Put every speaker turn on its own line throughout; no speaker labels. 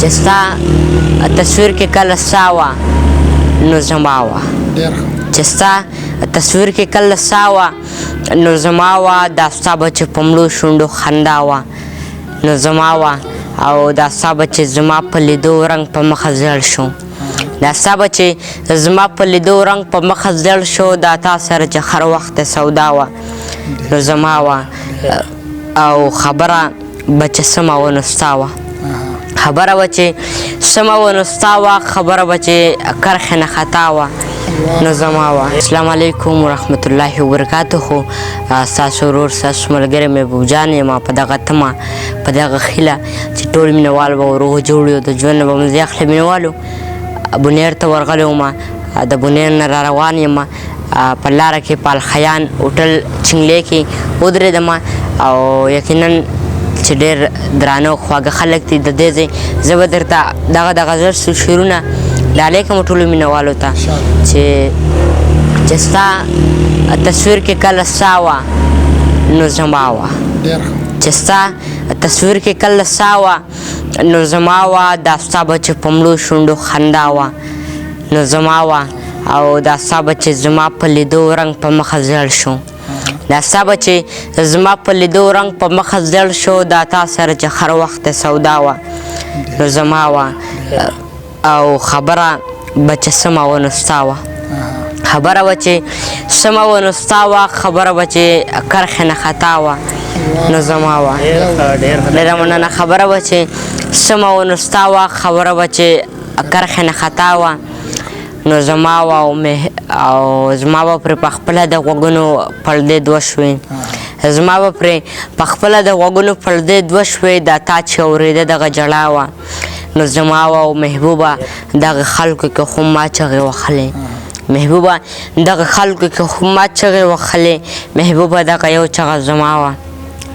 چې ستا تصویر کې کله سا وه نو زما وه چې ستا تصویر کې کله سا وه نو زما وه دا ستا به چې په مړو شونډو خندا وه نو زما وه او دا ستا به چې زما په لیدو رنګ په مخه زیړ شو دا ستا به چې زما په لیدو رنګ په مخه زیړ شو دا تا سره چې هر وخت سودا وه نو زما وه او خبره به چې سمه وه نو ستا وه خبره به چې سمه وه نو ستا وه خبره به چې کرښې نه خطا وه نو زما وه. السلام علیکم ورحمت الله وبرکاته. ستاسو ورور ستاسو ملګری محبوب جان یم په دغه تمه په دغه خیله چې ټول مینهوال به روغ جوړ وي او د ژوند نه به مزې اخلي. مینهوالو بونیر ته ورغلی وم د بونیر نه را روان یم په لاره کې په الخیان هوټل چنګلې کې ودرېدم او یقینا چې ډېر درانه او خواږه خلک دي د دې ځای زه به درته دغه زر څو شعرونه ډالۍ کوم ټولو مینهوالو ته چې ستا تصویر کې کله سا وه نو زما وه چې ستا تصویر کې کله سا وه نو زما وه دا ستا به چې په مړو شونډو خندا وه نو زما وه او دا ستا به چې زما په لیدو رنګ په مخه زیړ شو دا ستا به چې زما په لیدو رنګ په مخه زیړ شو دا تا سره چې هر وخت سودا وه نو زما وه او خبره به چې سمه وه نو ستا وه خبره به چې سمه وه نو ستا وه خبره به چې کرښې نه خطا وه نو زما وه ډېره مننه. خبره به چې سمه وه نو ستا وه خبره به چې کرښې نه خطا وه نو زما وه او زما به پرې پخپله د غوږونو پردې دوه شوې زما به پرې پخپله د غوږونو پردې دوه شوې دا تا چې اورېده دغه جړا وه نو زما وه او محبوبه دغه خلکو کې خو ما چغې وهلې محبوبه دغه خلکو کې خو ما چغې وهلې محبوبه دغه یو چغه زما وه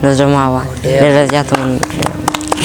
نو زما وه ډېره زیاته مننه.